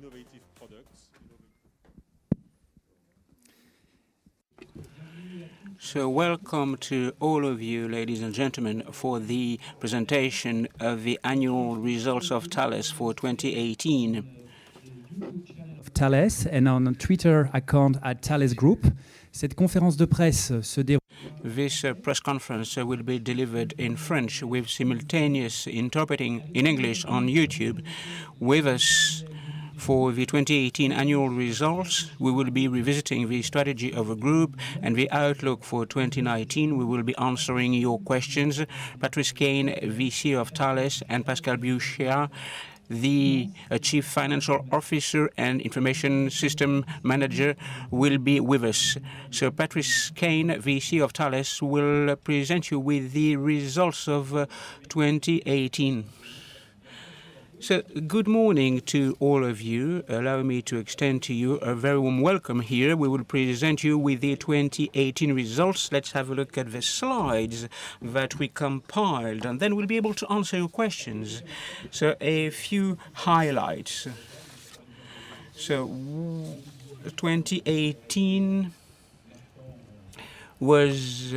innovative products. So welcome to all of you, ladies and gentlemen, for the presentation of the annual results of Thales for 2018. Thales and on Twitter account at Thales Group. Cette conférence de presse se déroule. This press conference will be delivered in French with simultaneous interpreting in English on YouTube. With us for the 2018 annual results, we will be revisiting the strategy of a group and the outlook for 2019. We will be answering your questions. Patrice, Caine, the CEO of Thales, and Pascal Bouchiat, the Chief Financial Officer and Information System Manager, will be with us. So Patrice, Caine, the CEO of Thales, will present you with the results of 2018. So, good morning to all of you. Allow me to extend to you a very warm welcome here. We will present you with the 2018 results. Let's have a look at the slides that we compiled, and then we'll be able to answer your questions. So, a few highlights. So, 2018 was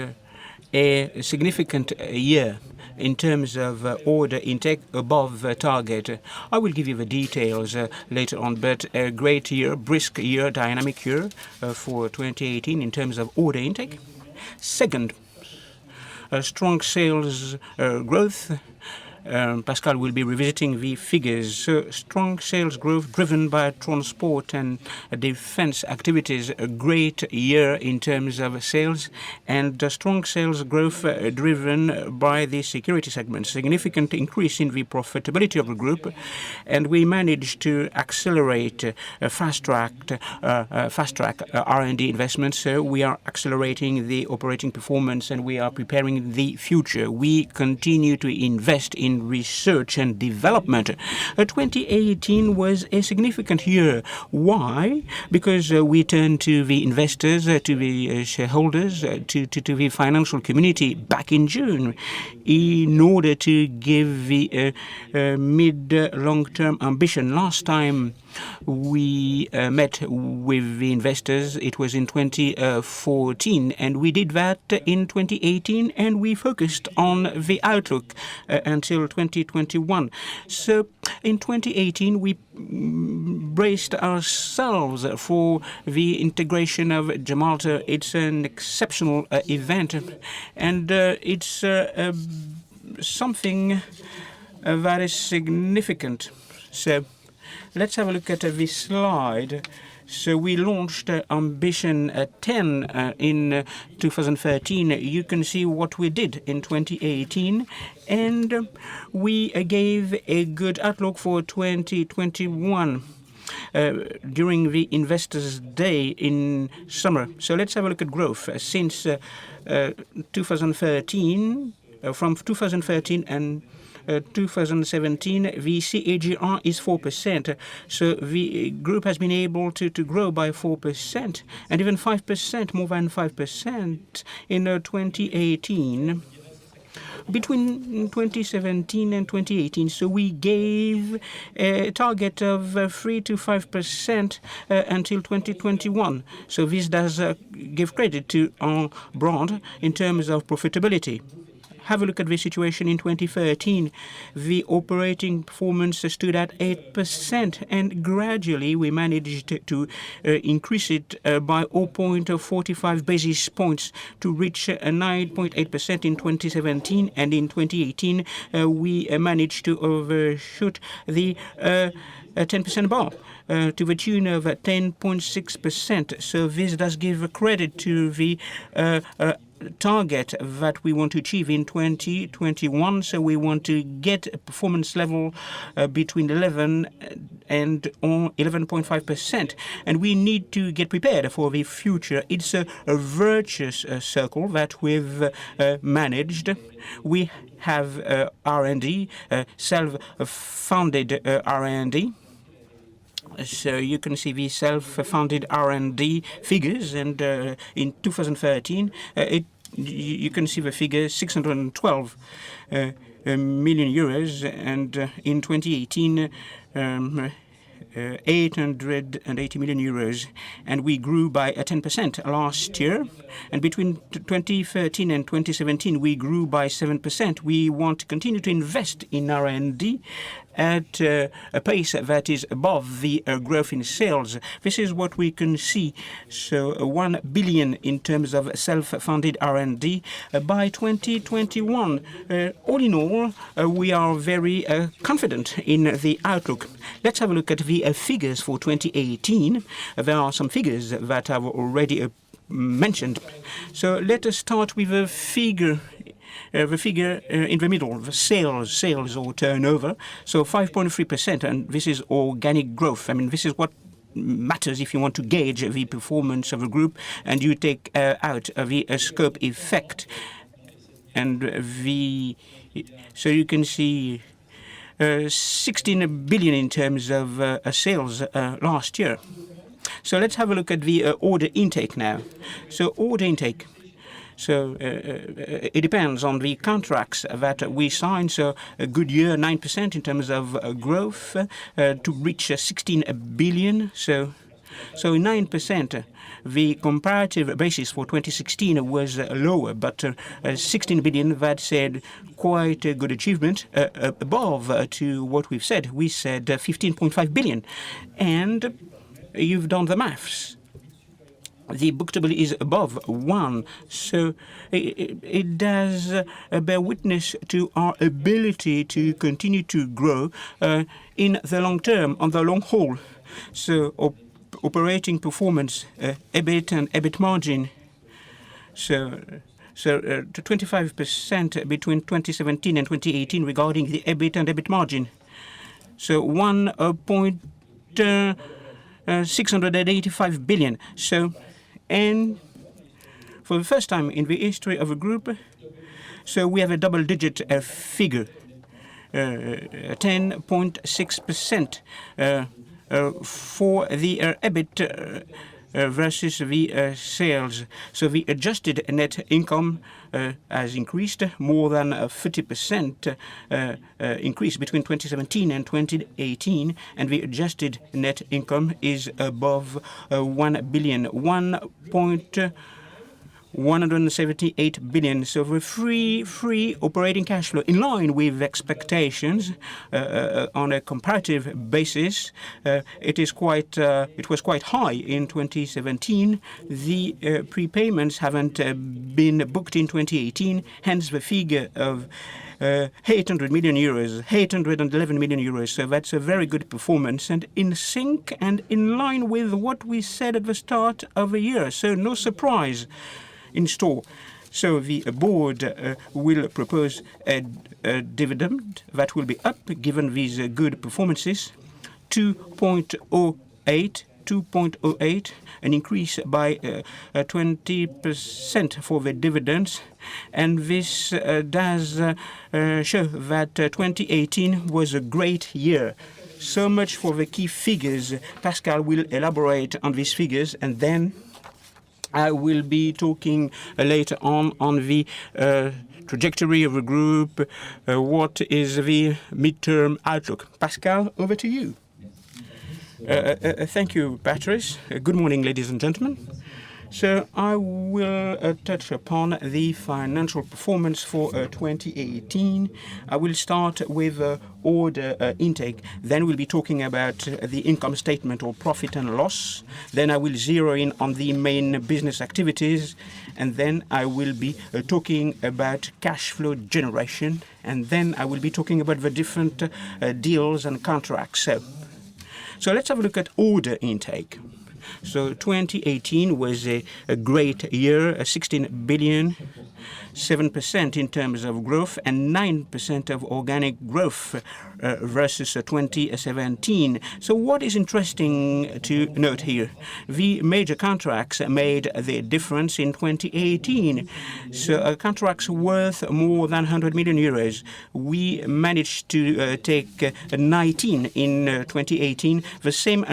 a significant year in terms of order intake above the target. I will give you the details later on, but a great year, brisk year, dynamic year for 2018 in terms of order intake. Second, strong sales growth. Pascal will be revisiting the figures. So strong sales growth driven by transport and defense activities, a great year in terms of sales, and strong sales growth driven by the security segment. Significant increase in the profitability of the group, and we managed to accelerate fast-track R&D investments. So we are accelerating the operating performance and we are preparing the future. We continue to invest in research and development. 2018 was a significant year. Why? Because we turned to the investors, to the shareholders, to the financial community back in June in order to give the mid-long-term ambition. Last time we met with the investors, it was in 2014, and we did that in 2018, and we focused on the outlook until 2021. So in 2018, we braced ourselves for the integration of Gibraltar. It's an exceptional event, and it's something that is significant. So let's have a look at this slide. So we launched Ambition 10 in 2013. You can see what we did in 2018. And we gave a good outlook for 2021 during the Investors' Day in summer. So let's have a look at growth. Since 2013, from 2013 and 2017, the CAGR is 4%. So the group has been able to grow by 4% and even 5%, more than 5% in 2018. Between 2017 and 2018, so we gave a target of 3 to 5% until 2021. So this does give credit to our brand in terms of profitability. Have a look at the situation in 2013. The operating performance stood at 8%, and gradually we managed to increase it by 0.45 basis points to reach 9.8% in 2017, and in 2018 we managed to overshoot the 10% bar to the tune of 10.6%. So this does give credit to the target that we want to achieve in 2021. So we want to get a performance level between 11 and 11.5%. And we need to get prepared for the future. It's a virtuous circle that we've managed. We have R&D, self-funded R&D. So you can see the self-funded R&D figures, and in 2013, you can see the figure 612 million euros, and in 2018, 880 million euros, and we grew by 10% last year. And between 2013 and 2017, we grew by 7%. We want to continue to invest in R&D at a pace that is above the growth in sales. This is what we can see. So 1 billion in terms of self-funded R&D by 2021. All in all, we are very confident in the outlook. Let's have a look at the figures for 2018. There are some figures that I've already mentioned. So let us start with a figure. The figure in the middle, the sales or turnover, so 5.3%, and this is organic growth. I mean, this is what matters if you want to gauge the performance of a group, and you take out the scope effect. And so you can see 16 billion in terms of sales last year. So let's have a look at the order intake now. So order intake. So it depends on the contracts that we sign. So a good year, 9% in terms of growth to reach 16 billion. So 9%. The comparative basis for 2016 was lower, but 16 billion, that said quite a good achievement above to what we've said. We said 15.5 billion. And you've done the maths. The book-to-bill is above 1, so it does bear witness to our ability to continue to grow in the long term, on the long haul. So operating performance, EBIT and EBIT margin, so to 25% between 2017 and 2018 regarding the EBIT and EBIT margin. So 1.685 billion. So, and for the first time in the history of a group, so we have a double-digit figure, 10.6% for the EBIT versus the sales. So the adjusted net income has increased more than 30% increase between 2017 and 2018, and the adjusted net income is above 1 billion, 178 billion. So the free operating cash flow in line with expectations on a comparative basis. It was quite high in 2017. The prepayments haven't been booked in 2018. Hence the figure of 800 million euros, 811 million euros. So that's a very good performance and in sync and in line with what we said at the start of the year. So no surprise in store. So the board will propose a dividend that will be up, given these good performances, 2.08, an increase by 20% for the dividends. And this does show that 2018 was a great year. So much for the key figures. Pascal will elaborate on these figures, and then I will be talking later on the trajectory of the group, what is the midterm outlook. Pascal, over to you. Thank you, Patrice. Good morning, ladies and gentlemen. So I will touch upon the financial performance for 2018. I will start with order intake. Then we'll be talking about the income statement or profit and loss. Then I will zero in on the main business activities. And then I will be talking about cash flow generation. And then I will be talking about the different deals and contracts. So let's have a look at order intake. So 2018 was a great year, 16 billion, 7% in terms of growth and 9% of organic growth versus 2017. So what is interesting to note here? The major contracts made the difference in 2018. So contracts worth more than 100 million euros. We managed to take 19 in 2018, the same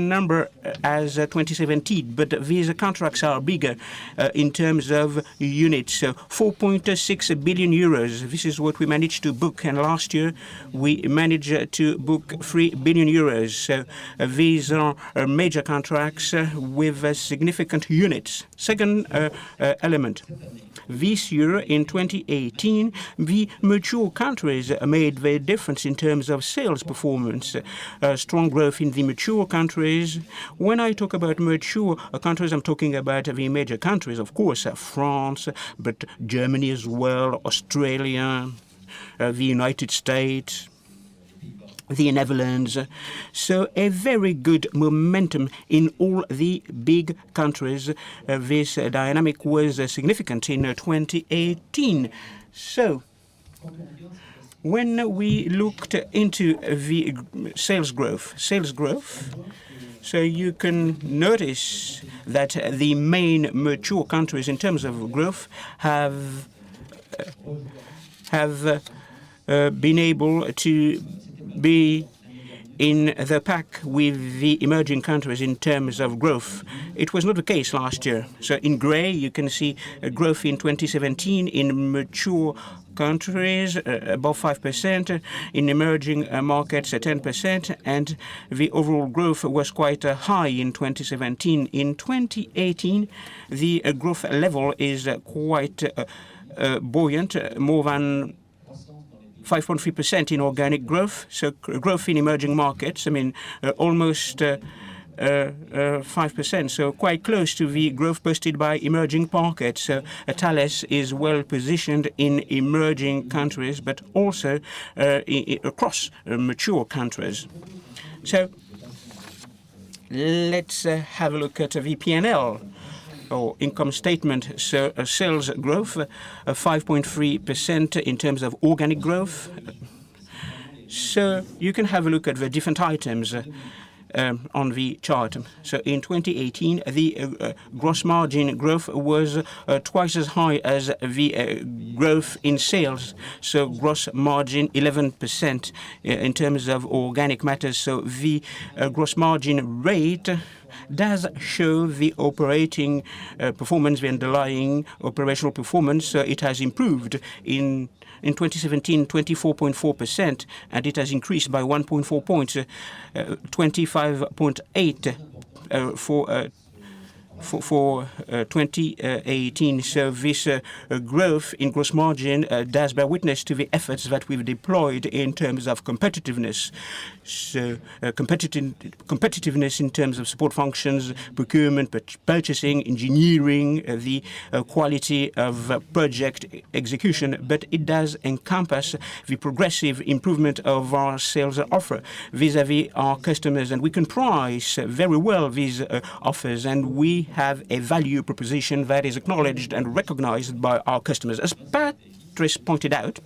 number as 2017, but these contracts are bigger in terms of units. So 4.6 billion euros. This is what we managed to book, and last year we managed to book 3 billion euros. So these are major contracts with significant units. Second element. This year, in 2018, the mature countries made the difference in terms of sales performance. Strong growth in the mature countries. When I talk about mature countries, I'm talking about the major countries, of course, France, but Germany as well, Australia, the United States, the Netherlands. So a very good momentum in all the big countries. This dynamic was significant in 2018. So when we looked into the sales growth, so you can notice that the main mature countries in terms of growth have been able to be in the pack with the emerging countries in terms of growth. It was not the case last year. So in gray, you can see a growth in 2017 in mature countries, above 5%, in emerging markets, 10%, and the overall growth was quite high in 2017. In 2018, the growth level is quite buoyant, more than 5.3% in organic growth, so growth in emerging markets, almost 5%, so quite close to the growth posted by emerging markets. So Thales is well positioned in emerging countries, but also across mature countries. So let's have a look at the P&L. Or income statement. So sales growth, 5.3% in terms of organic growth. So you can have a look at the different items on the chart. So in 2018, the gross margin growth was twice as high as the growth in sales. So gross margin 11% in terms of organic matters. So the gross margin rate does show the operating performance, the underlying operational performance. It has improved in 2017, 24.4%, and it has increased by 1.4 points, 25.8 for 2018. So this growth in gross margin does bear witness to the efforts that we've deployed in terms of competitiveness. So competitiveness in terms of support functions, procurement, purchasing, engineering, the quality of project execution, but it does encompass the progressive improvement of our sales offer vis-à-vis our customers, and we can price very well these offers, and we have a value proposition that is acknowledged and recognized by our customers. As Patrice pointed out,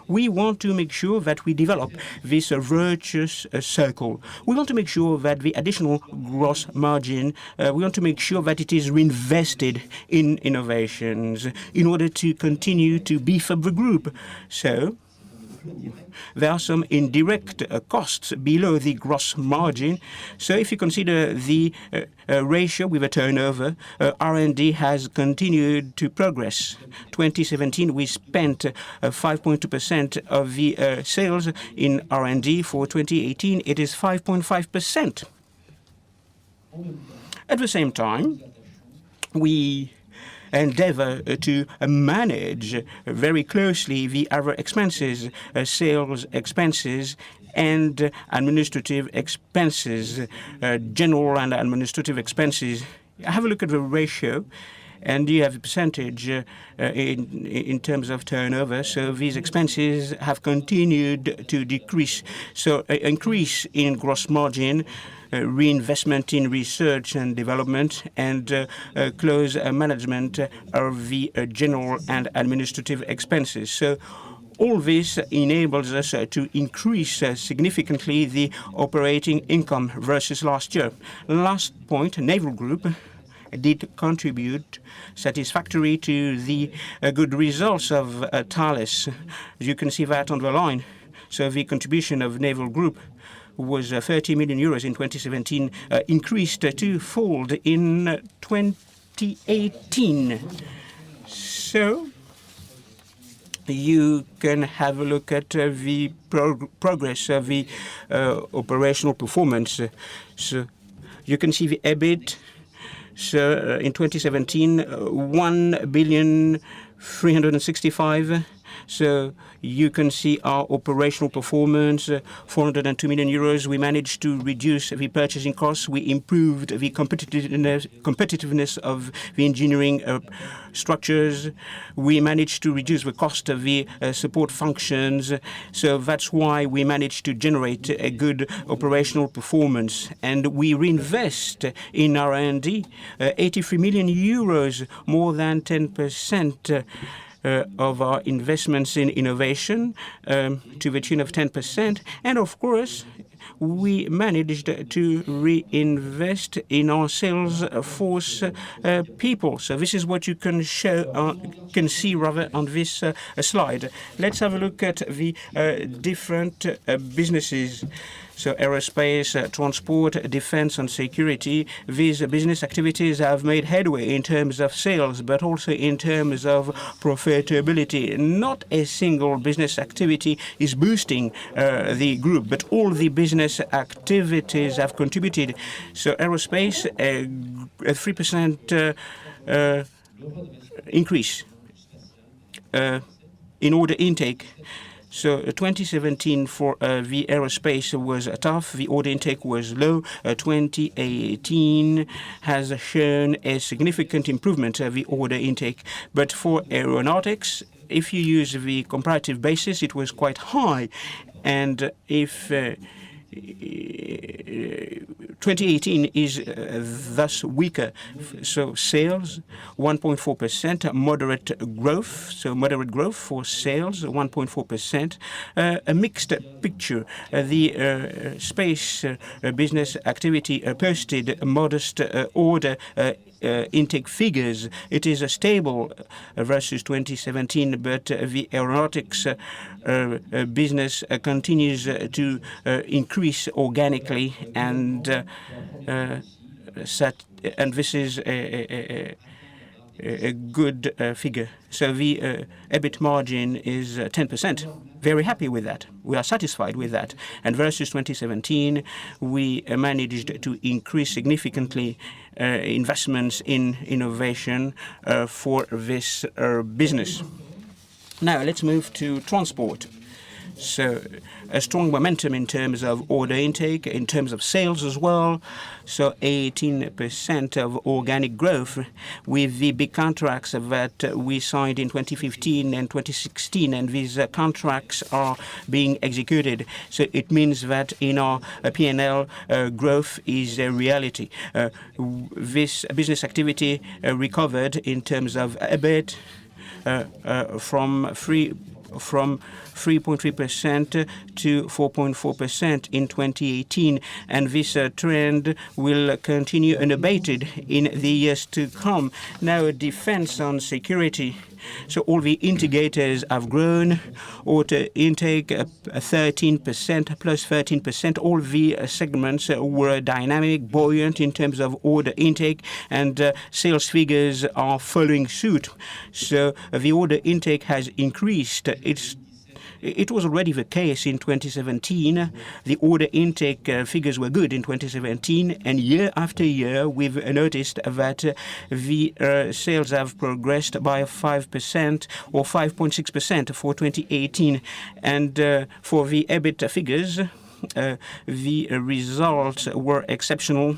we want to make sure that we develop this virtuous circle. We want to make sure that the additional gross margin, we want to make sure that it is reinvested in innovations in order to continue to beef up the group. So there are some indirect costs below the gross margin. So if you consider the ratio with a turnover, R&D has continued to progress. 2017, we spent 5.2% of the sales in R&D. For 2018, it is 5.5%. At the same time, we endeavor to manage very closely the other expenses, sales expenses and administrative expenses, general and administrative expenses. Have a look at the ratio, and you have a percentage in terms of turnover. So these expenses have continued to decrease. So an increase in gross margin, reinvestment in research and development, and close management of the general and administrative expenses. So all this enables us to increase significantly the operating income versus last year. Last point, Naval Group did contribute satisfactorily to the good results of Thales. You can see that on the line. So the contribution of Naval Group was 30 million euros in 2017, increased twofold in 2018. So you can have a look at the progress of the operational performance. So you can see the EBIT. So in 2017, 1,365,000,000. So you can see our operational performance, 402 million euros. We managed to reduce the purchasing costs. We improved the competitiveness of the engineering structures. We managed to reduce the cost of the support functions. So that's why we managed to generate a good operational performance. And we reinvest in R&D, 83 million euros, more than 10%. Of our investments in innovation to the tune of 10%. And of course, we managed to reinvest in our sales force people. So this is what you can see rather on this slide. Let's have a look at the different businesses. So aerospace, transport, defense, and security, these business activities have made headway in terms of sales, but also in terms of profitability. Not a single business activity is boosting the group, but all the business activities have contributed. So aerospace, a 3% increase in order intake. So 2017 for the aerospace was tough. The order intake was low. 2018 has shown a significant improvement of the order intake. But for aeronautics, if you use the comparative basis, it was quite high. And if 2018 is thus weaker. So sales, 1.4%, moderate growth. So moderate growth for sales, 1.4%. A mixed picture. The space business activity posted modest order intake figures. It is stable versus 2017, but the aeronautics business continues to increase organically, and this is a good figure. So the EBIT margin is 10%. Very happy with that. We are satisfied with that. And versus 2017, we managed to increase significantly investments in innovation for this business. Now let's move to transport. So a strong momentum in terms of order intake, in terms of sales as well. So 18% of organic growth with the big contracts that we signed in 2015 and 2016, and these contracts are being executed. So it means that in our P&L, growth is a reality. This business activity recovered in terms of EBIT from 3.3% to 4.4% in 2018, and this trend will continue unabated in the years to come. Now, defense and security. So all the indicators have grown. Order intake 13%, plus 13%. All the segments were dynamic, buoyant in terms of order intake, and sales figures are following suit. So the order intake has increased. It was already the case in 2017. The order intake figures were good in 2017, and year after year we've noticed that the sales have progressed by 5% or 5.6% for 2018. And for the EBIT figures, the results were exceptional.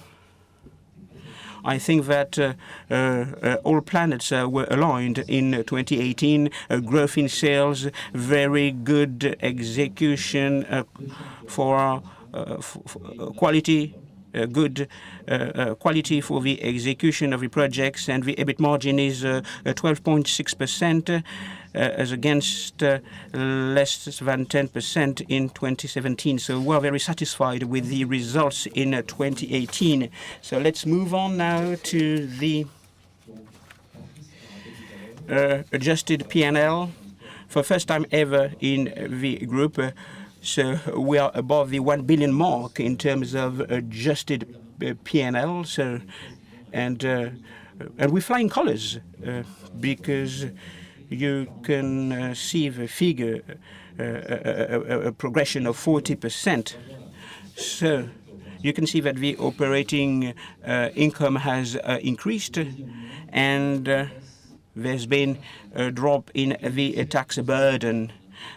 I think that all planets were aligned in 2018. Growth in sales, very good execution for quality, good quality for the execution of the projects, and the EBIT margin is 12.6%. As against less than 10% in 2017. So we're very satisfied with the results in 2018. So let's move on now to the adjusted P&L. For the first time ever in the group, So we are above the 1 billion mark in terms of adjusted P&L. So, and we fly in colors because you can see the figure, a progression of 40%. So you can see that the operating income has increased, and there's been a drop in the tax burden.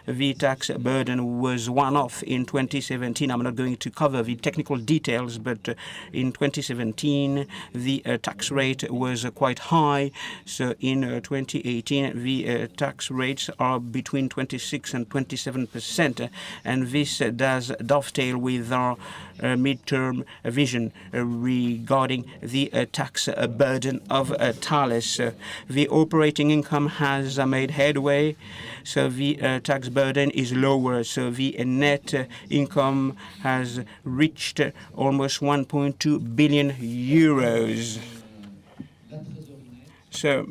The tax burden was one-off in 2017. I'm not going to cover the technical details, but in 2017, the tax rate was quite high. So in 2018, the tax rates are between 26 and 27%. And this does dovetail with our midterm vision regarding the tax burden of Thales. The operating income has made headway, so the tax burden is lower. So the net income has reached almost 1.2 billion euros. So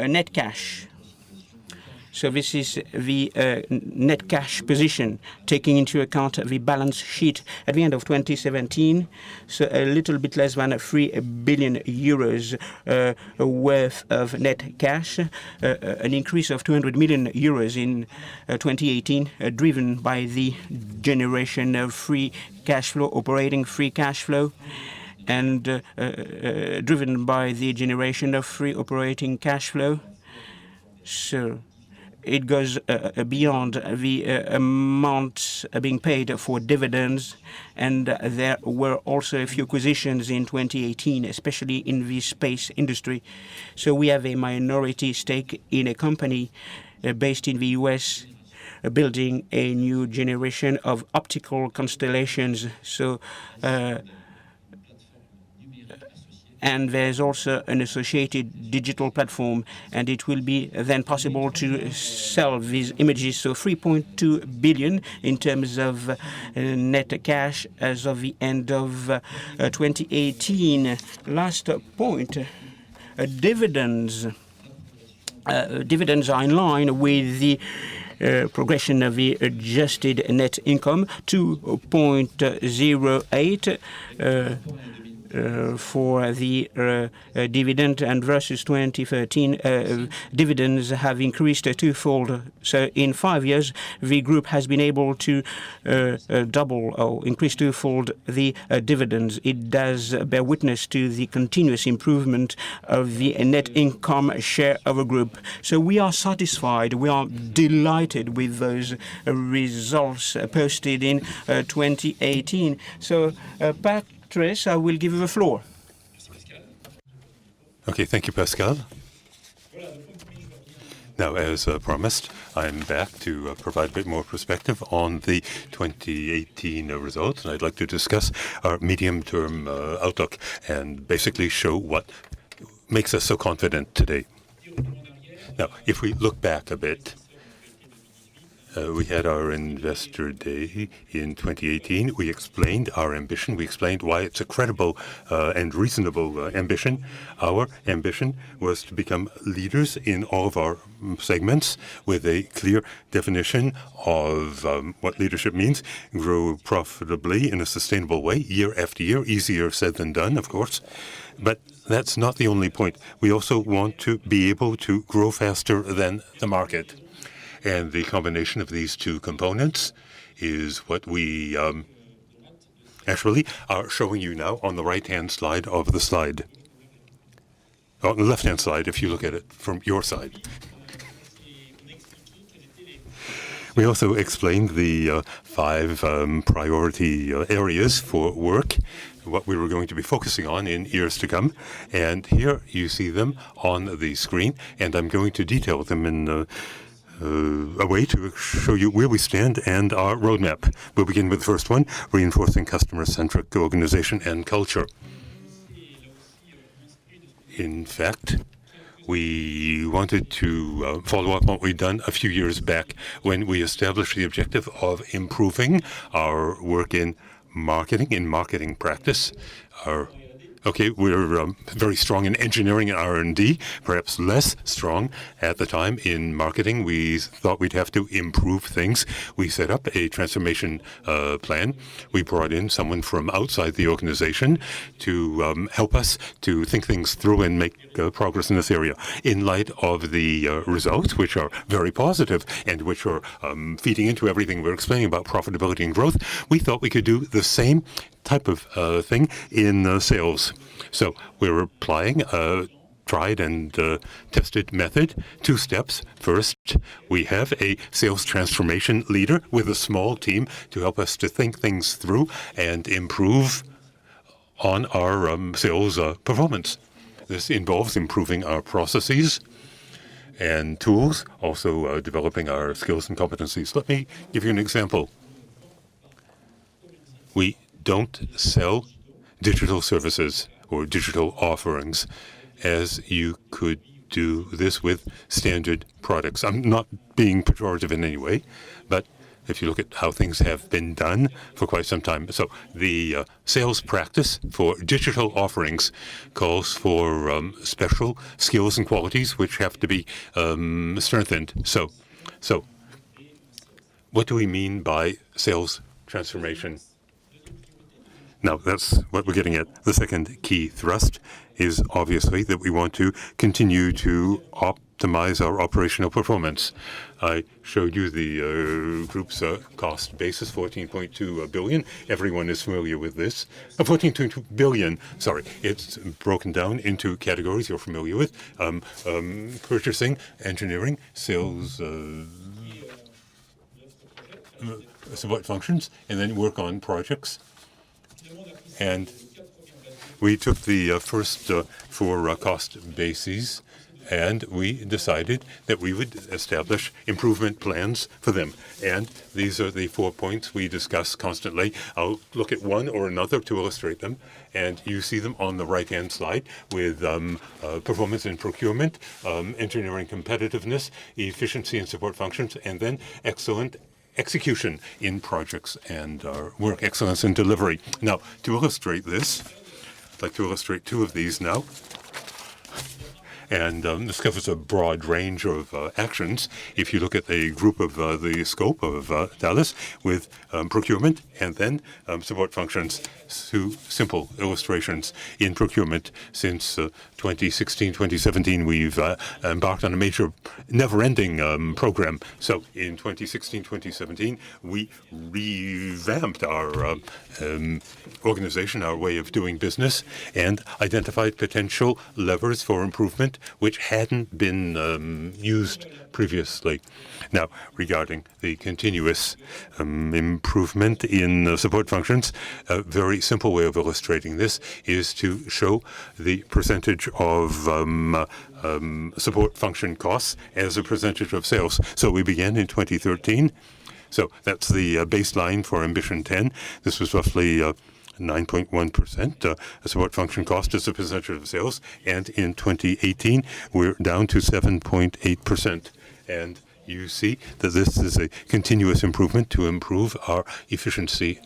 net cash. So this is the net cash position, taking into account the balance sheet at the end of 2017. So a little bit less than 3 billion euros worth of net cash, an increase of 200 million euros in 2018, driven by the generation of free cash flow, operating free cash flow, and driven by the generation of free operating cash flow. So it goes beyond the amounts being paid for dividends, and there were also a few acquisitions in 2018, especially in the space industry. So we have a minority stake in a company based in the US, building a new generation of optical constellations. So and there's also an associated digital platform, and it will be then possible to sell these images. So 3.2 billion in terms of net cash as of the end of 2018. Last point, dividends. Dividends are in line with the progression of the adjusted net income, 2.08 for the dividend, and versus 2013, dividends have increased twofold. So in 5 years, the group has been able to double or increase twofold the dividends. It does bear witness to the continuous improvement of the net income share of a group. So we are satisfied, we are delighted with those results posted in 2018. So Patrice, I will give you the floor. Okay, thank you, Pascal. Now, as promised, I'm back to provide a bit more perspective on the 2018 results, and I'd like to discuss our medium-term outlook and basically show what makes us so confident today. Now, if we look back a bit, we had our Investor Day in 2018. We explained our ambition. We explained why it's a credible and reasonable ambition. Our ambition was to become leaders in all of our segments with a clear definition of what leadership means, grow profitably in a sustainable way, year after year. Easier said than done, of course. But that's not the only point. We also want to be able to grow faster than the market. And the combination of these two components is what we actually are showing you now on the right-hand side of the slide. On the left-hand side, if you look at it from your side. We also explained the 5 priority areas for work, what we were going to be focusing on in years to come. And here you see them on the screen, and I'm going to detail them in a way to show you where we stand and our roadmap. We'll begin with the first one, reinforcing customer-centric organization and culture. In fact, we wanted to follow up on what we'd done a few years back when we established the objective of improving our work in marketing practice, our Okay, we're very strong in engineering and R&D, perhaps less strong at the time in marketing. We thought we'd have to improve things. We set up a transformation plan. We brought in someone from outside the organization to help us to think things through and make progress in this area. In light of the results, which are very positive and which are feeding into everything we're explaining about profitability and growth, we thought we could do the same type of thing in sales. So we're applying a tried and tested method. 2 steps. First, we have a sales transformation leader with a small team to help us to think things through and improve on our sales performance. This involves improving our processes and tools, also developing our skills and competencies. Let me give you an example. We don't sell digital services or digital offerings as you could do this with standard products. I'm not being pejorative in any way, but if you look at how things have been done for quite some time. So the sales practice for digital offerings calls for special skills and qualities which have to be strengthened. So what do we mean by sales transformation? Now, that's what we're getting at. The second key thrust is obviously that we want to continue to optimize our operational performance. I showed you the group's cost basis, 14.2 billion. Everyone is familiar with this. 14.2 billion, sorry. It's broken down into categories you're familiar with. Purchasing, engineering, sales, support functions, and then work on projects. And we took the first 4 cost bases, and we decided that we would establish improvement plans for them. And these are the 4 points we discuss constantly. I'll look at one or another to illustrate them. And you see them on the right-hand slide with performance and procurement, engineering competitiveness, efficiency and support functions, and then excellent execution in projects and work excellence in delivery. Now, to illustrate this, I'd like to illustrate 2 of these now. And this covers a broad range of actions. If you look at the group of the scope of Thales with procurement and then support functions, 2 simple illustrations. In procurement, since 2016, 2017, we've embarked on a major never-ending program. So in 2016, 2017, we revamped our organization, our way of doing business, and identified potential levers for improvement which hadn't been used previously. Now, regarding the continuous improvement in support functions, a very simple way of illustrating this is to show the percentage of support function costs as a percentage of sales. So we began in 2013. So that's the baseline for Ambition 10. This was roughly 9.1% support function cost as a percentage of sales. And in 2018, we're down to 7.8%. And you see that this is a continuous improvement to improve our efficiency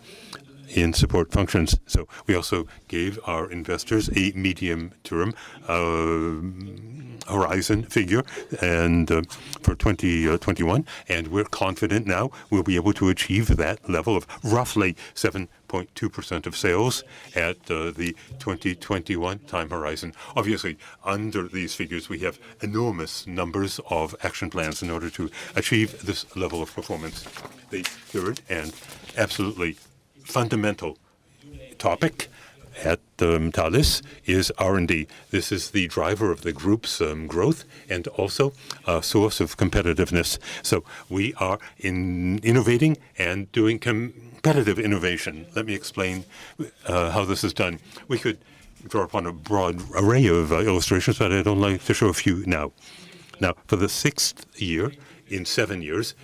in support functions. So we also gave our investors a medium-term horizon figure and for 2021, and we're confident now we'll be able to achieve that level of roughly 7.2% of sales at the 2021 time horizon. Obviously, under these figures, we have enormous numbers of action plans in order to achieve this level of performance. The third and absolutely fundamental topic at Thales is R&D. This is the driver of the group's growth and also a source of competitiveness. So we are innovating and doing competitive innovation. Let me explain how this is done. We could draw upon a broad array of illustrations, but I'd only like to show a few now. Now, for the 6th year in 7 years,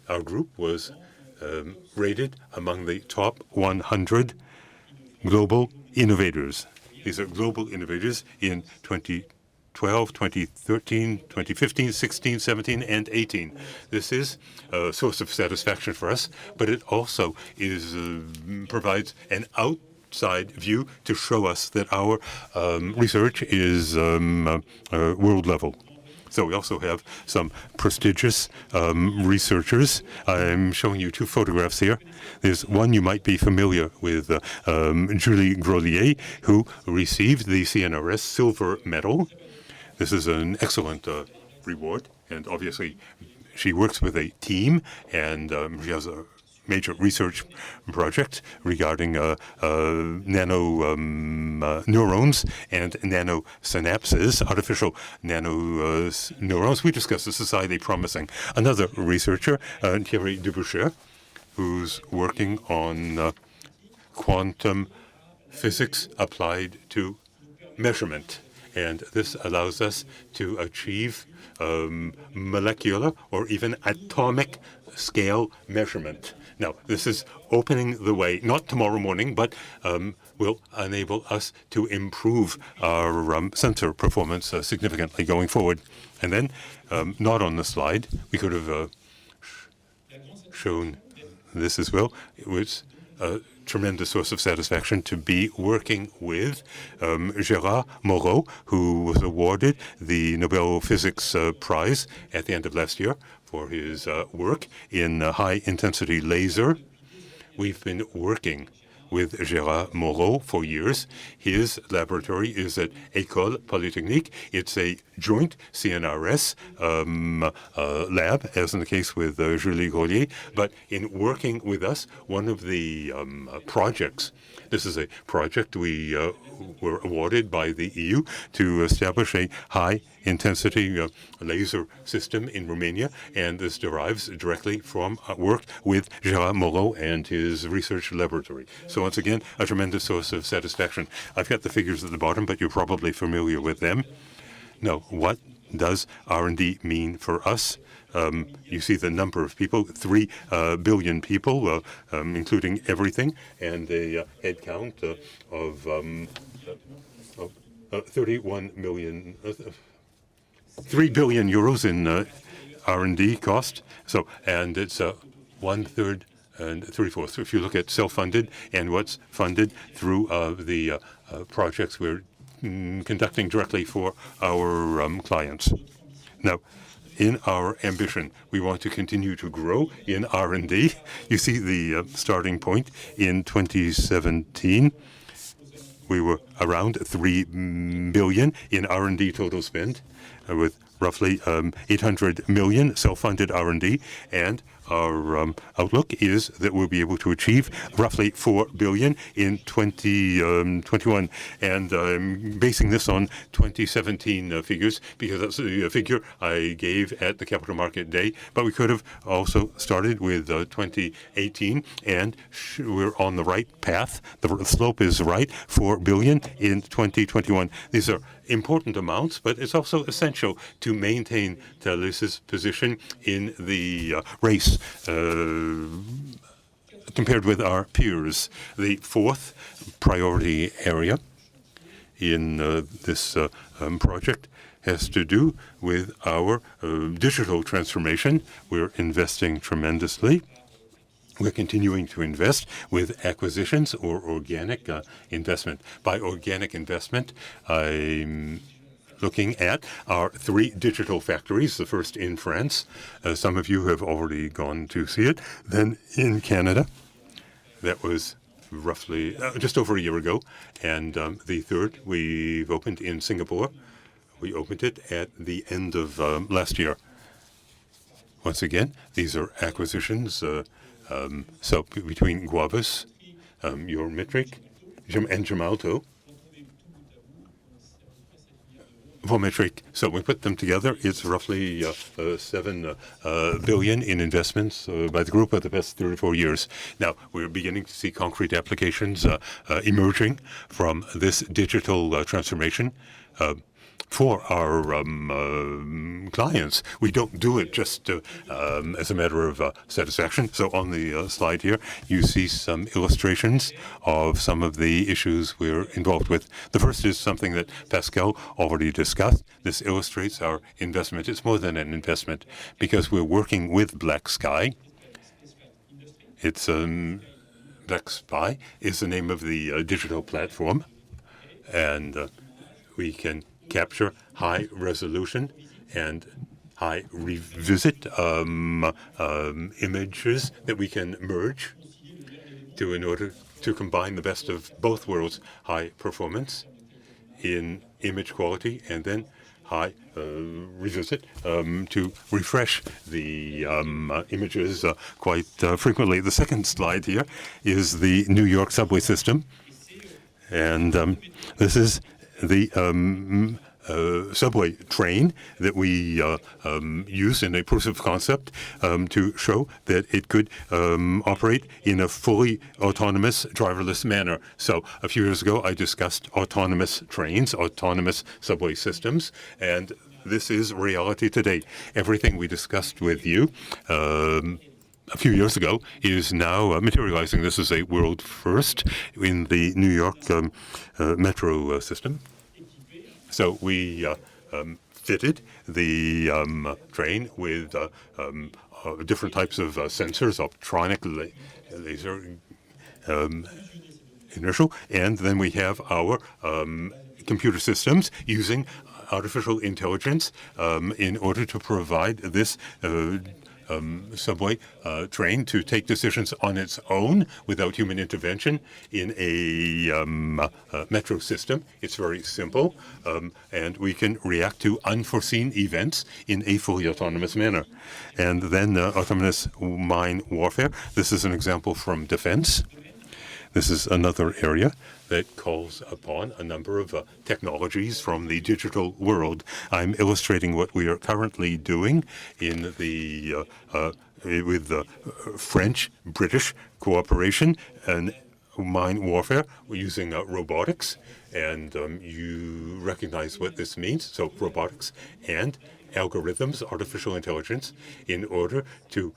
our group was rated among the top 100 global innovators. These are global innovators in 2012, 2013, 2015, 16, 17, and 18. This is a source of satisfaction for us, but it also provides an outside view to show us that our research is world level. So we also have some prestigious researchers. I'm showing you two photographs here. There's one you might be familiar with, Julie Grolier, who received the CNRS Silver Medal. This is an excellent reward, and obviously she works with a team, and she has a major research project regarding nano neurons and nanosynapses, artificial nano neurons. We discussed this is highly promising. Another researcher, Thierry Bouchiat, who's working on quantum physics applied to measurement. And this allows us to achieve molecular or even atomic scale measurement. Now, this is opening the way, not tomorrow morning, but will enable us to improve our sensor performance significantly going forward. And then, not on the slide, we could have shown this as well. It was a tremendous source of satisfaction to be working with Gérard Moreau, who was awarded the Nobel Physics Prize at the end of last year for his work in high-intensity laser. We've been working with Gérard Moreau for years. His laboratory is at École Polytechnique. It's a joint CNRS lab, as in the case with Julie Grolier. But in working with us, one of the projects, this is a project we were awarded by the EU to establish a high-intensity laser system in Romania, and this derives directly from work with Gérard Moreau and his research laboratory. So once again, a tremendous source of satisfaction. I've got the figures at the bottom, but you're probably familiar with them. Now, what does R&D mean for us? You see the number of people, 3 billion people, including everything, and a head count of 31 million, 3 billion euros in R&D cost. So, and it's 1/3 and 3/4. So if you look at self-funded and what's funded through the projects we're conducting directly for our clients. Now, in our ambition, we want to continue to grow in R&D. You see the starting point in 2017. We were around 3 billion in R&D total spend, with roughly 800 million self-funded R&D, and our outlook is that we'll be able to achieve roughly 4 billion in 2021. And I'm basing this on 2017 figures, because that's the figure I gave at the Capital Market Day. But we could have also started with 2018, and we're on the right path. The slope is right, 4 billion in 2021. These are important amounts, but it's also essential to maintain Thales' position in the race compared with our peers. The fourth priority area in this project has to do with our digital transformation. We're investing tremendously. We're continuing to invest with acquisitions or organic investment. By organic investment, I'm looking at our 3 digital factories, the first in France. Some of you have already gone to see it. Then in Canada, that was roughly just over a year ago. And the third we've opened in Singapore. We opened it at the end of last year. Once again, these are acquisitions. So between Guavus, Eurometric, and Gemalto, Vometric. So we put them together. It's roughly 7 billion in investments by the group of the past 34 years. Now, we're beginning to see concrete applications emerging from this digital transformation. For our clients. We don't do it just as a matter of satisfaction. So on the slide here, you see some illustrations of some of the issues we're involved with. The first is something that Pascal already discussed. This illustrates our investment. It's more than an investment because we're working with Black Sky. It's LexPy is the name of the digital platform, and we can capture high resolution and high revisit images that we can merge in order to combine the best of both worlds, high performance in image quality and then high revisit to refresh the images quite frequently. The second slide here is the New York subway system, and this is the subway train that we use in a proof of concept to show that it could operate in a fully autonomous, driverless manner. So a few years ago, I discussed autonomous trains, autonomous subway systems, and this is reality today. Everything we discussed with you a few years ago is now materializing. This is a world first in the New York metro system. So we fitted the train with different types of sensors, optronic, laser, inertial, and then we have our computer systems using artificial intelligence in order to provide this subway train to take decisions on its own without human intervention in a metro system. It's very simple, and we can react to unforeseen events in a fully autonomous manner. And then autonomous mine warfare. This is an example from defense. This is another area that calls upon a number of technologies from the digital world. I'm illustrating what we are currently doing in the with the French-British cooperation and mine warfare. We're using robotics, and you recognize what this means. So robotics and algorithms, artificial intelligence, in order to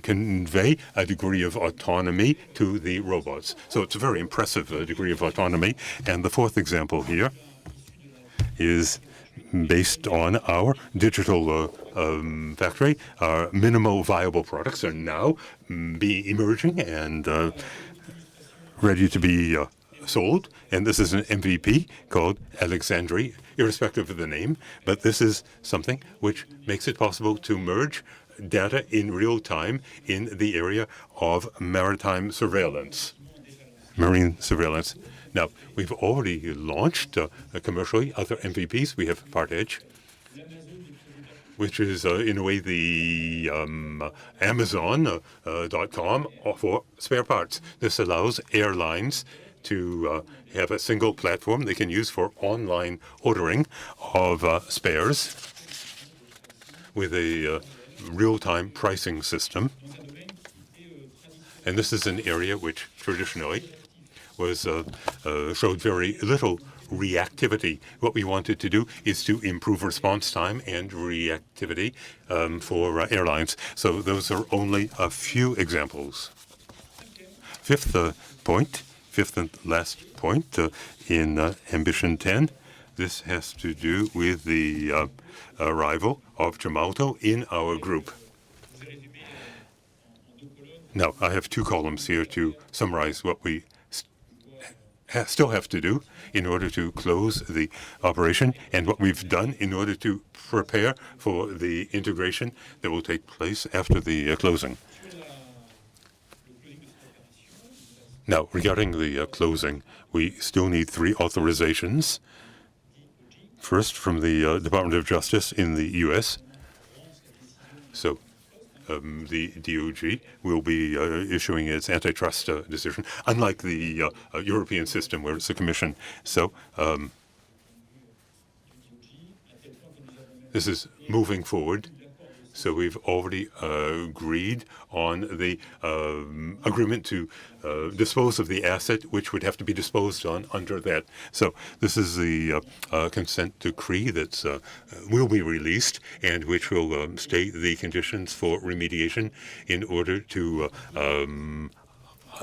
convey a degree of autonomy to the robots. So it's a very impressive degree of autonomy. And the fourth example here is based on our digital factory. Our minimal viable products are now emerging and ready to be sold. And this is an MVP called Alexandrie, irrespective of the name. But this is something which makes it possible to merge data in real time in the area of maritime surveillance, marine surveillance. Now, we've already launched commercially other MVPs. We have PartEdge, which is in a way the Amazon.com for spare parts. This allows airlines to have a single platform they can use for online ordering of spares with a real-time pricing system. And this is an area which traditionally was showed very little reactivity. What we wanted to do is to improve response time and reactivity for airlines. So those are only a few examples. Fifth and last point in Ambition 10, this has to do with the arrival of Gemalto in our group. Now, I have two columns here to summarize what we still have to do in order to close the operation and what we've done in order to prepare for the integration that will take place after the closing. Now, regarding the closing, we still need 3 authorizations. First, from the Department of Justice in the U.S. So the DOJ will be issuing its antitrust decision, unlike the European system where it's a commission. So this is moving forward. So we've already agreed on the agreement to dispose of the asset, which would have to be disposed on under that. So this is the consent decree that will be released and which will state the conditions for remediation in order to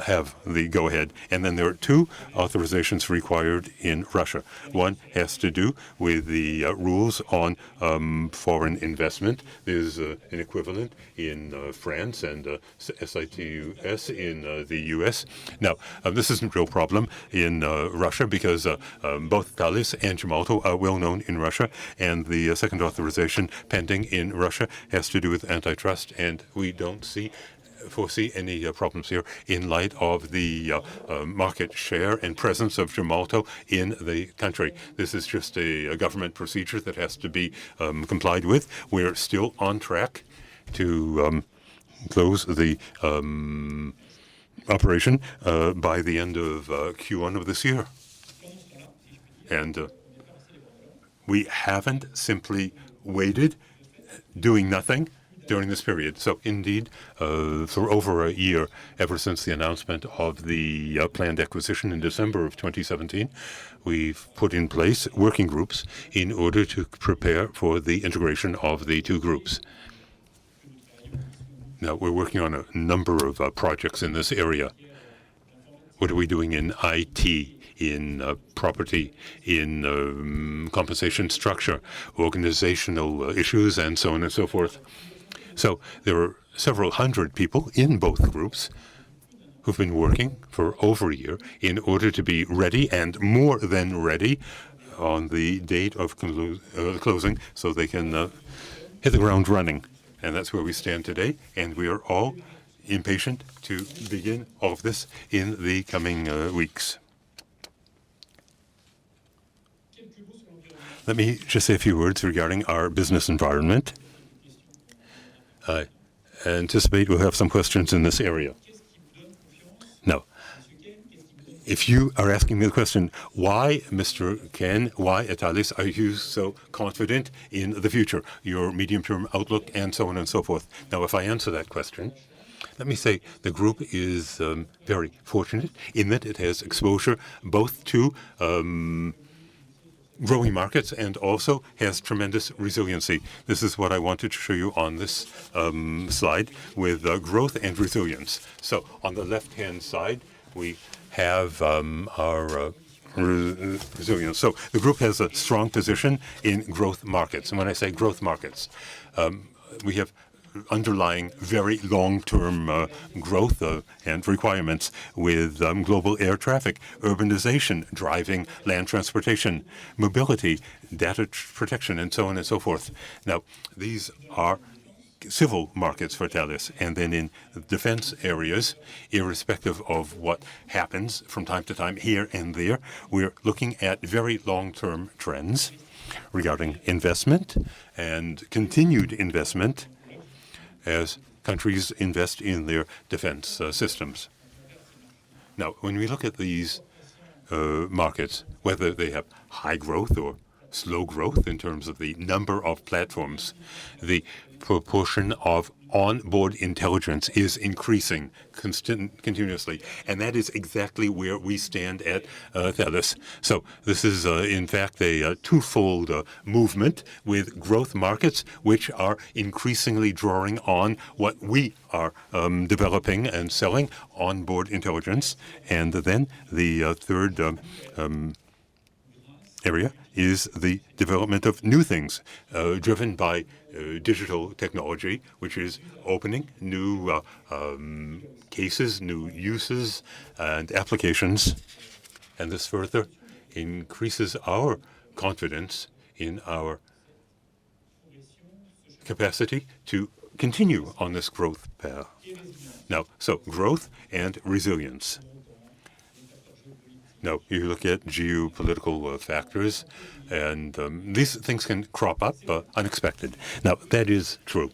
have the go-ahead. And then there are two authorizations required in Russia. One has to do with the rules on foreign investment. There's an equivalent in France and SITUS in the U.S. Now, this isn't a real problem in Russia because both Thales and Gemalto are well known in Russia, and the second authorization pending in Russia has to do with antitrust, and we don't foresee any problems here in light of the market share and presence of Gemalto in the country. This is just a government procedure that has to be complied with. We're still on track to close the operation by the end of Q1 of this year. And we haven't simply waited, doing nothing during this period. So indeed, for over a year, ever since the announcement of the planned acquisition in December of 2017, we've put in place working groups in order to prepare for the integration of the two groups. Now, we're working on a number of projects in this area. What are we doing in IT, in property, in compensation structure, organizational issues, and so on and so forth? So there are several hundred people in both groups who've been working for over a year in order to be ready and more than ready on the date of closing so they can hit the ground running. And that's where we stand today. And we are all impatient to begin all of this in the coming weeks. Let me just say a few words regarding our business environment. I anticipate we'll have some questions in this area. Now, if you are asking me the question, why, Mr. Caine, why at Thales are you so confident in the future, your medium-term outlook, and so on and so forth? Now, if I answer that question, let me say the group is very fortunate in that it has exposure both to growing markets and also has tremendous resiliency. This is what I wanted to show you on this slide with growth and resilience. So on the left-hand side, we have our resilience. So the group has a strong position in growth markets. And when I say growth markets, we have underlying very long-term growth and requirements with global air traffic, urbanization, driving land transportation, mobility, data protection, and so on and so forth. Now, these are civil markets for Thales. And then in defense areas, irrespective of what happens from time to time here and there, we're looking at very long-term trends regarding investment and continued investment as countries invest in their defense systems. Now, when we look at these markets, whether they have high growth or slow growth in terms of the number of platforms, the proportion of onboard intelligence is increasing continuously. And that is exactly where we stand at Thales. So this is, in fact, a twofold movement with growth markets, which are increasingly drawing on what we are developing and selling, onboard intelligence. And then the third area is the development of new things driven by digital technology, which is opening new cases, new uses, and applications. And this further increases our confidence in our capacity to continue on this growth path. Now, so growth and resilience. Now, you look at geopolitical factors, and these things can crop up unexpected. Now, that is true.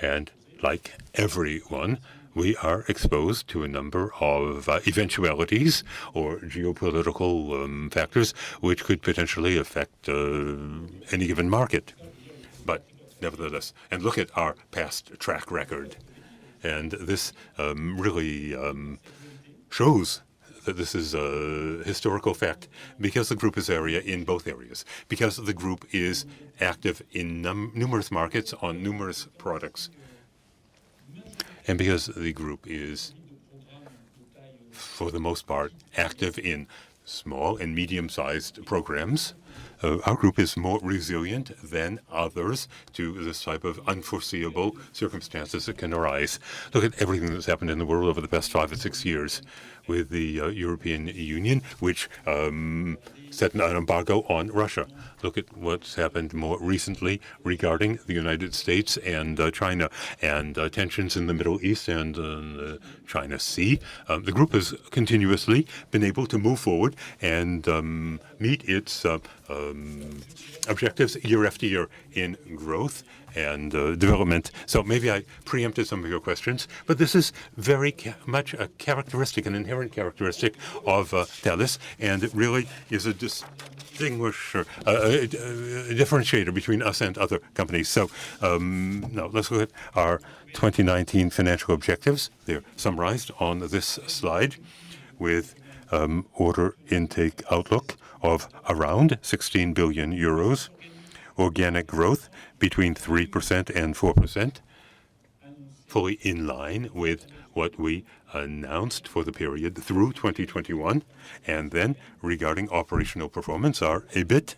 And like everyone, we are exposed to a number of eventualities or geopolitical factors which could potentially affect any given market. But nevertheless, and look at our past track record. And this really shows that this is a historical fact because the group is in both areas, because the group is active in numerous markets on numerous products, and because the group is for the most part, active in small and medium-sized programs. Our group is more resilient than others to this type of unforeseeable circumstances that can arise. Look at everything that's happened in the world over the past 5 or 6 years with the European Union, which set an embargo on Russia. Look at what's happened more recently regarding the United States and China and tensions in the Middle East and the China Sea. The group has continuously been able to move forward and meet its objectives year after year in growth and development. So maybe I preempted some of your questions, but this is very much a characteristic, an inherent characteristic of Thales, and it really is a distinguisher, a differentiator between us and other companies. So now let's look at our 2019 financial objectives. They're summarized on this slide with order intake outlook of around 16 billion euros, organic growth between 3% and 4%, fully in line with what we announced for the period through 2021. And then regarding operational performance, our EBIT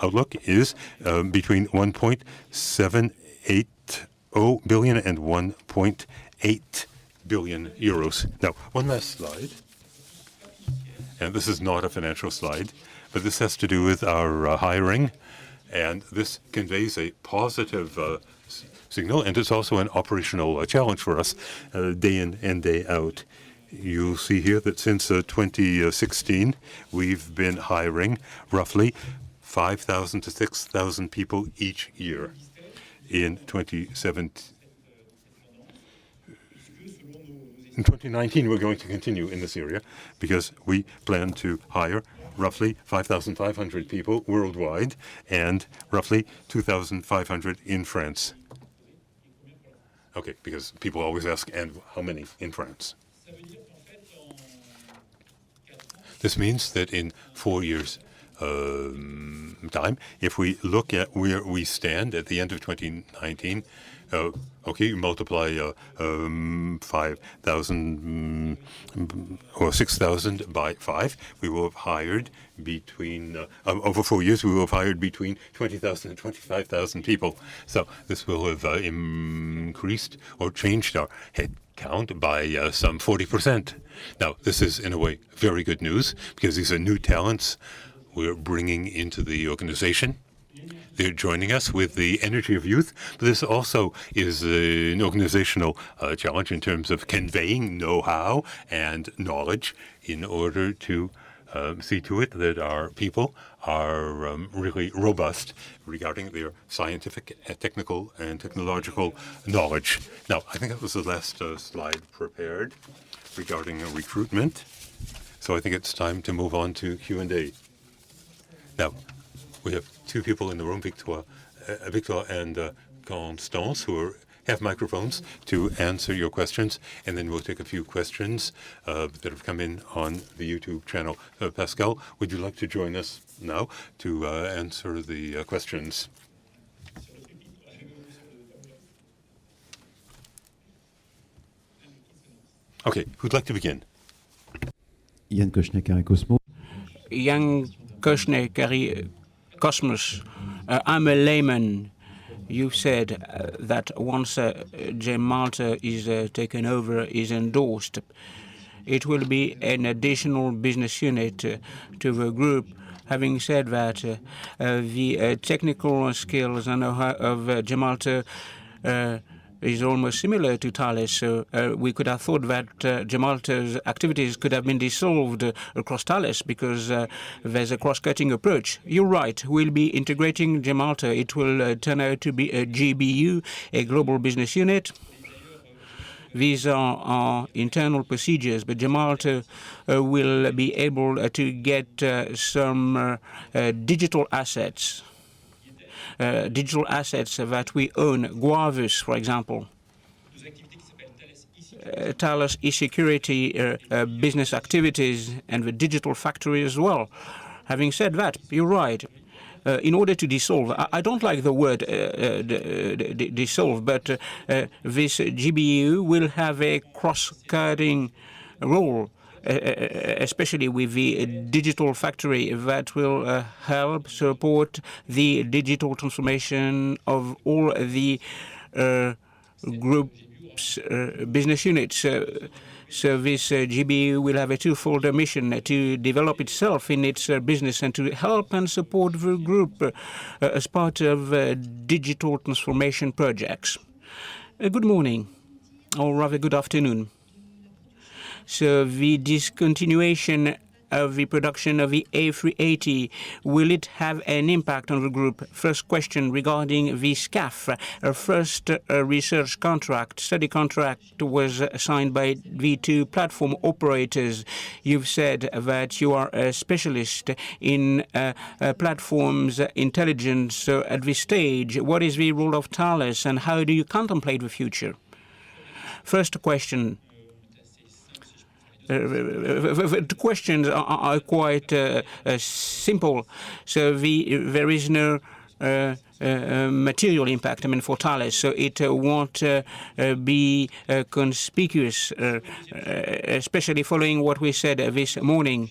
outlook is between 1.780 billion and 1.8 billion euros. Now, one last slide. And this is not a financial slide, but this has to do with our hiring. And this conveys a positive signal, and it's also an operational challenge for us day in and day out. You'll see here that since 2016, we've been hiring roughly 5,000 to 6,000 people each year. In 2019, we're going to continue in this area because we plan to hire roughly 5,500 people worldwide and roughly 2,500 in France. Okay, because people always ask, and how many in France? This means that in 4 years' time, if we look at where we stand at the end of 2019, okay, you multiply 5,000 or 6,000 by 5. We will have hired between, over 4 years, we will have hired between 20,000 and 25,000 people. So this will have increased or changed our head count by some 40%. Now, this is, in a way, very good news because these are new talents we're bringing into the organization. They're joining us with the energy of youth, but this also is an organizational challenge in terms of conveying know-how and knowledge in order to see to it that our people are really robust regarding their scientific, technical, and technological knowledge. Now, I think that was the last slide prepared regarding recruitment. So I think it's time to move on to Q&A. Now, we have two people in the room, Victoire and Constance, who have microphones to answer your questions, and then we'll take a few questions that have come in on the YouTube channel. Pascal, would you like to join us now to answer the questions? Okay, who'd like to begin? Yann Kochner, Carré Cosmo. Jan Kochner, Carré Cosmos. I'm a layman. You've said that once Gemalto is taken over, is endorsed, it will be an additional business unit to the group. Having said that, the technical skills and know-how of Gemalto is almost similar to Thales, so we could have thought that Gemalto's activities could have been dissolved across Thales because there's a cross-cutting approach. You're right, we'll be integrating Gemalto. It will turn out to be a GBU, a global business unit. These are our internal procedures, but Gemalto will be able to get some digital assets. Digital assets that we own, Guavus, for example. Thales e-security business activities and the digital factory as well. Having said that, you're right. In order to dissolve, I don't like the word dissolve, but this GBU will have a cross-cutting role, especially with the digital factory that will help support the digital transformation of all the group's business units. So this GB will have a twofold mission to develop itself in its business and to help and support the group as part of digital transformation projects. Good morning, or rather good afternoon. So the discontinuation of the production of the A380, will it have an impact on the group? First question regarding the SCAF. Our first research contract, study contract, was signed by the two platform operators. You've said that you are a specialist in platforms intelligence. So at this stage, what is the role of Thales and how do you contemplate the future? First question. The questions are quite simple. So there is no material impact, for Thales. So it won't be conspicuous, especially following what we said this morning.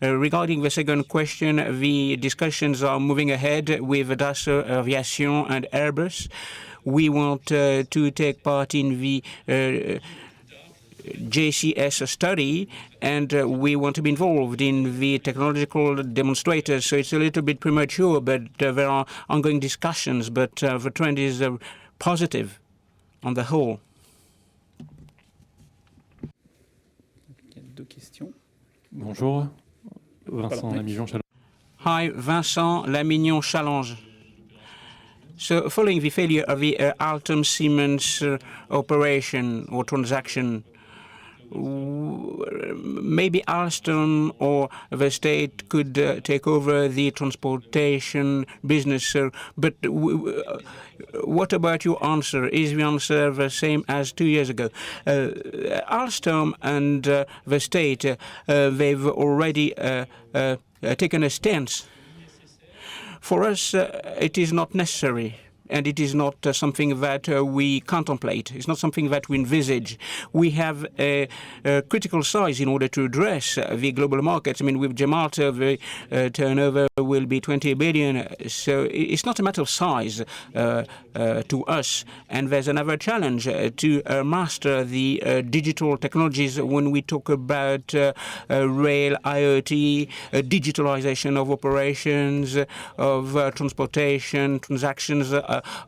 Regarding the second question, the discussions are moving ahead with Dassault Aviation and Airbus. We want to take part in the JCS study, and we want to be involved in the technological demonstrators. So it's a little bit premature, but there are ongoing discussions, but the trend is positive on the whole. Bonjour, Vincent Lamignon-Challenge. Hi, Vincent Lamignon-Challenge. So following the failure of the Alstom Siemens operation or transaction, maybe Alstom or the state could take over the transportation business. But what about your answer? Is the answer the same as 2 years ago? Alstom and the state, they've already taken a stance. For us, it is not necessary. And it is not something that we contemplate. It's not something that we envisage. We have a critical size in order to address the global markets. With Gemalto, the turnover will be 20 billion. So it's not a matter of size to us. And there's another challenge to master the digital technologies when we talk about rail, IoT, digitalization of operations, of transportation, transactions,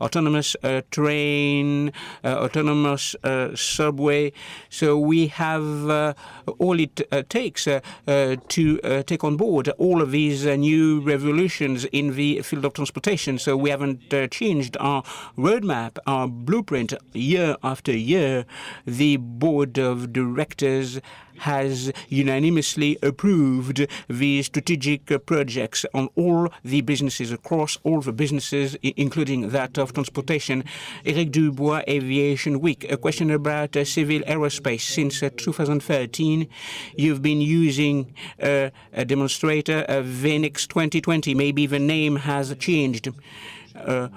autonomous train, autonomous subway. So we have all it takes to take on board all of these new revolutions in the field of transportation. So we haven't changed our roadmap, our blueprint year after year. The board of directors has unanimously approved the strategic projects on all the businesses, across all the businesses, including that of transportation. Eric Dubois, Aviation Week. A question about civil aerospace. Since 2013, you've been using a demonstrator, Phoenix 2020. Maybe the name has changed.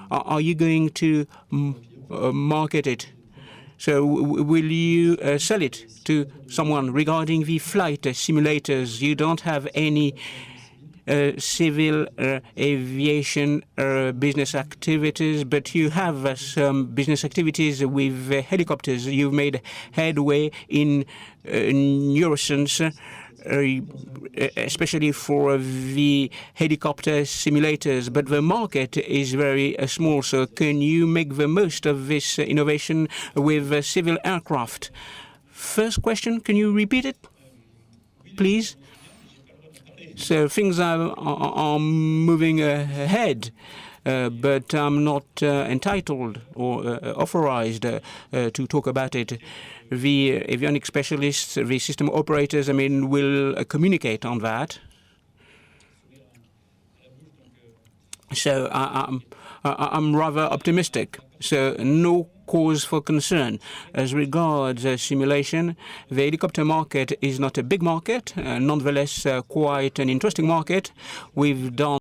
Are you going to market it? So will you sell it to someone? Regarding the flight simulators, you don't have any civil aviation business activities, but you have some business activities with helicopters. You've made headway in neuroscience, especially for the helicopter simulators, but the market is very small. So can you make the most of this innovation with civil aircraft? First question, can you repeat it, please? So things are moving ahead. But I'm not entitled or authorized to talk about it. The avionics specialists, the system operators, will communicate on that. So I'm rather optimistic. So no cause for concern. As regards simulation, the helicopter market is not a big market, nonetheless quite an interesting market. We've done